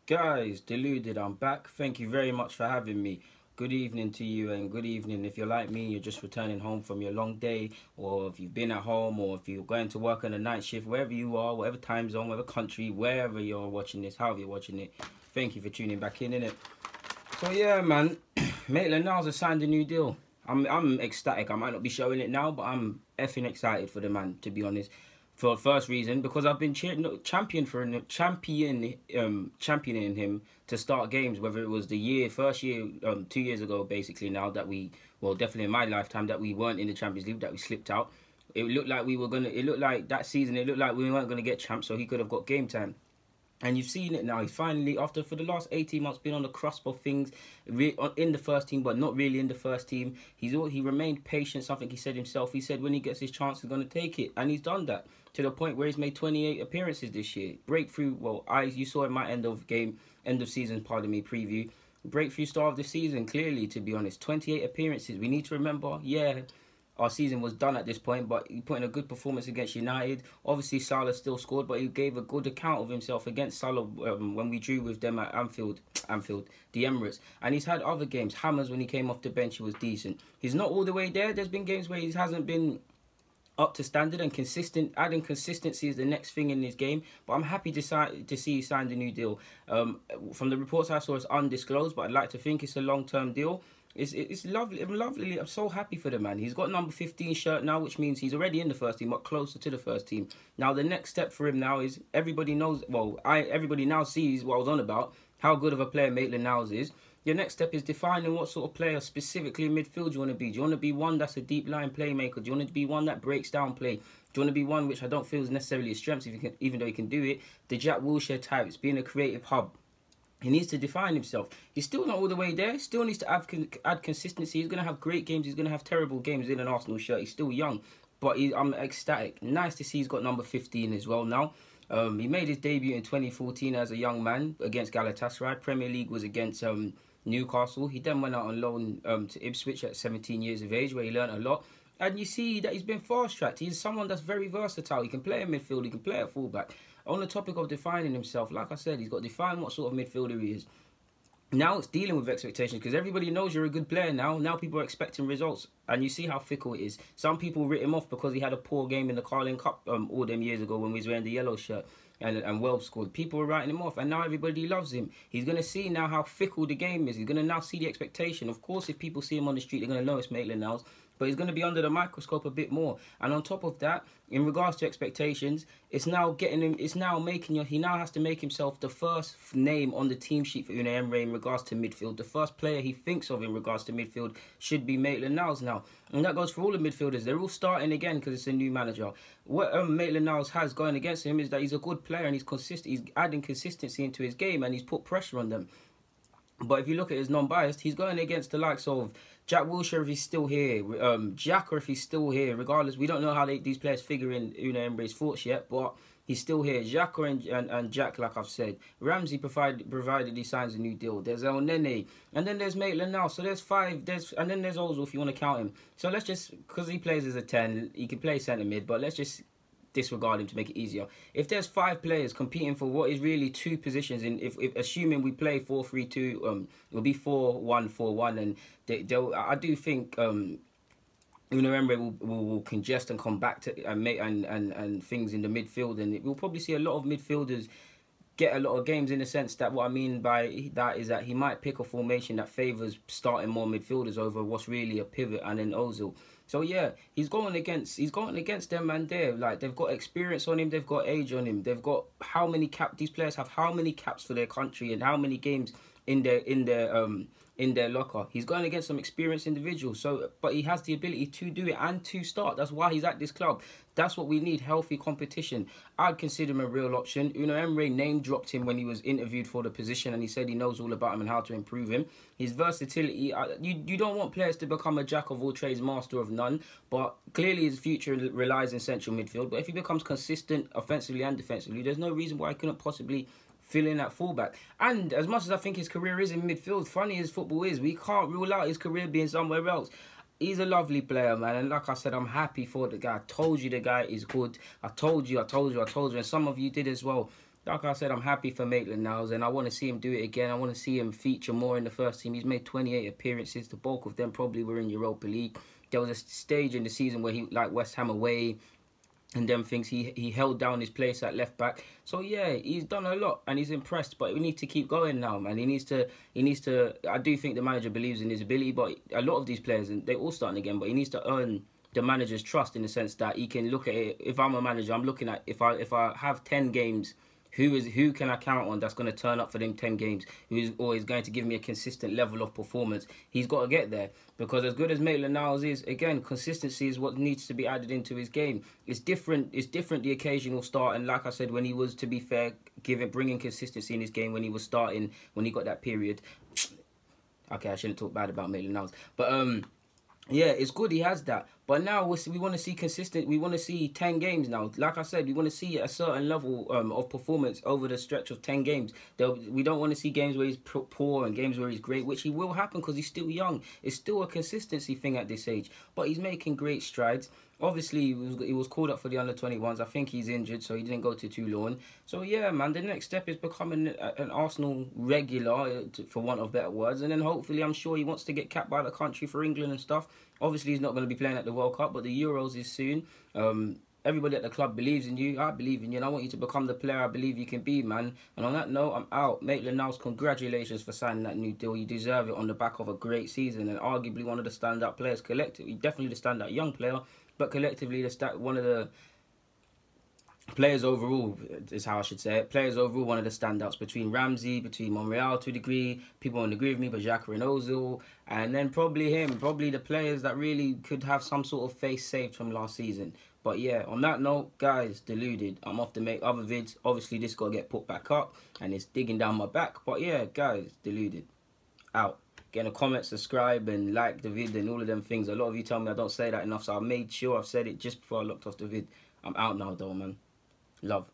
Guys, Deluded, I'm back. Thank you very much for having me. Good evening to you, and good evening if you're like me, you're just returning home from your long day, or if you've been at home, or if you're going to work on a night shift, wherever you are, whatever time zone, whatever country, wherever you're watching this, however you're watching it. Thank you for tuning back in, innit? So yeah, man, Maitland Niles has signed a new deal. I'm ecstatic. I might not be showing it now, but I'm effing excited for the man, to be honest. For the first reason, because I've been championing him to start games. Whether it was first year, 2 years ago, basically. Now that definitely in my lifetime, that we weren't in the Champions League, that we slipped out. It looked like we were gonna. It looked like that season. It looked like we weren't gonna get champs, so he could have got game time. And you've seen it now. He finally, for the last 18 months, been on the cusp of things in the first team, but not really in the first team. He remained patient, something he said himself. He said when he gets his chance, he's going to take it. And he's done that to the point where he's made 28 appearances this year. Breakthrough, you saw in my end of season, preview. Breakthrough star of the season, clearly, to be honest. 28 appearances. We need to remember, our season was done at this point, but he put in a good performance against United. Obviously, Salah still scored, but he gave a good account of himself against Salah when we drew with them at Anfield, the Emirates. And he's had other games. Hammers, when he came off the bench, he was decent. He's not all the way there. There's been games where he hasn't been up to standard and consistent. Adding consistency is the next thing in this game. But I'm happy to see he signed a new deal. From the reports I saw, it's undisclosed, but I'd like to think it's a long-term deal. It's lovely. I'm so happy for the man. He's got number 15 shirt now, which means he's already in the first team, but closer to the first team. Now the next step for him now is everybody now sees what I was on about, how good of a player Maitland Niles is. Your next step is defining what sort of player specifically in midfield you want to be. Do you want to be one that's a deep line playmaker? Do you want to be one that breaks down play? Do you want to be one which I don't feel is necessarily a strength, even though he can do it? The Jack Wilshere type. It's being a creative hub. He needs to define himself. He's still not all the way there. Still needs to add consistency. He's going to have great games. He's going to have terrible games in an Arsenal shirt. He's still young. But I'm ecstatic. Nice to see he's got number 15 as well now. He made his debut in 2014 as a young man against Galatasaray. Premier League was against Newcastle. He then went out on loan to Ipswich at 17 years of age, where he learned a lot. And you see that he's been fast-tracked. He's someone that's very versatile. He can play in midfield. He can play at fullback. On the topic of defining himself, like I said, he's got to define what sort of midfielder he is. Now it's dealing with expectations, because everybody knows you're a good player now. Now people are expecting results, and you see how fickle it is. Some people writ him off because he had a poor game in the Carling Cup all them years ago when he was wearing the yellow shirt and Wells scored. People were writing him off, and now everybody loves him. He's going to see now how fickle the game is. He's going to now see the expectation. Of course, if people see him on the street, they're going to know it's Maitland Niles, but he's going to be under the microscope a bit more. And on top of that, in regards to expectations, it's now getting him. It's now making he now has to make himself the first name on the team sheet for Unai Emery in regards to midfield. The first player he thinks of in regards to midfield should be Maitland Niles now, and that goes for all the midfielders. They're all starting again because it's a new manager. What Maitland Niles has going against him is that he's a good player and he's consistent. He's adding consistency into his game and he's put pressure on them. But if you look at his non-biased, he's going against the likes of Jack Wilshere if he's still here, Jack, or if he's still here. Regardless, we don't know how these players figure in Unai Emery's thoughts yet, but he's still here. Xhaka and Jack, like I've said. Ramsey provided he signs a new deal. There's El Nene, and then there's Maitland now. So there's 5. And then there's Ozil if you want to count him. So let's just, because he plays as a 10, he can play centre mid, but let's just disregard him to make it easier. If there's 5 players competing for what is really 2 positions, in if assuming we play 4-3-2, it'll be 4-1-4-1, and I do think Unai Emery will congest and come back to and things in the midfield, and we'll probably see a lot of midfielders get a lot of games, in the sense that what I mean by that is that he might pick a formation that favours starting more midfielders over what's really a pivot and then Ozil. So yeah, he's going against them, man. There, like, they've got experience on him, they've got age on him, they've got how many these players have how many caps for their country and how many games in their locker. He's going against some experienced individuals. So, but he has the ability to do it and to start. That's why he's at this club. That's what we need, healthy competition. I'd consider him a real option. Unai Emery name-dropped him when he was interviewed for the position, and he said he knows all about him and how to improve him. His versatility, you don't want players to become a jack of all trades, master of none, but clearly his future relies in central midfield. But if he becomes consistent offensively and defensively, there's no reason why he couldn't possibly fill in at fullback. And as much as I think his career is in midfield, funny as football is, we can't rule out his career being somewhere else. He's a lovely player, man, and like I said, I'm happy for the guy. I told you the guy is good. I told you, and some of you did as well. like I said, I'm happy for Maitland Niles, and I want to see him do it again. I want to see him feature more in the first team. He's made 28 appearances. The bulk of them probably were in Europa League. There was a stage in the season where he, like West Ham away, and them things, he held down his place at left back. So yeah, he's done a lot and he's impressed. But we need to keep going now, man. He needs to. I do think the manager believes in his ability, but a lot of these players, and they're all starting again, but he needs to earn the manager's trust in the sense that he can look at it. If I'm a manager, I'm looking at if I have 10 games. Who can I count on that's going to turn up for them 10 games? Who is always going to give me a consistent level of performance? He's got to get there, because as good as Maitland Niles is, again, consistency is what needs to be added into his game. It's different. It's different the occasional start, and like I said, when he was, to be fair, bringing consistency in his game when he was starting, when he got that period. Okay, I shouldn't talk bad about Maitland Niles, but yeah, it's good he has that. But now we want to see consistent. We want to see 10 games now. Like I said, we want to see a certain level of performance over the stretch of 10 games. We don't want to see games where he's poor and games where he's great, which he will happen because he's still young. It's still a consistency thing at this age. But he's making great strides. Obviously, he was called up for the under-21s. I think he's injured, so he didn't go to Toulon. So, yeah, man, the next step is becoming an Arsenal regular, for want of better words. And then hopefully, I'm sure he wants to get capped by the country for England and stuff. Obviously, he's not going to be playing at the World Cup, but the Euros is soon. Everybody at the club believes in you. I believe in you, and I want you to become the player I believe you can be, man. And on that note, I'm out. Maitland Niles, congratulations for signing that new deal. You deserve it on the back of a great season and arguably one of the standout players collectively. Definitely the standout young player, but collectively one of the players overall is how I should say it. Players overall, one of the standouts between Ramsey, between Monreal to a degree. People won't agree with me, but Xhaka and Ozil. And then probably him. Probably the players that really could have some sort of face saved from last season. But yeah, on that note, guys, deluded. I'm off to make other vids. Obviously, this got to get put back up. And it's digging down my back. But yeah, guys, deluded. Out. Get in a comment, subscribe, and like the vid and all of them things. A lot of you tell me I don't say that enough, so I made sure I've said it just before I locked off the vid. I'm out now, though, man. Love.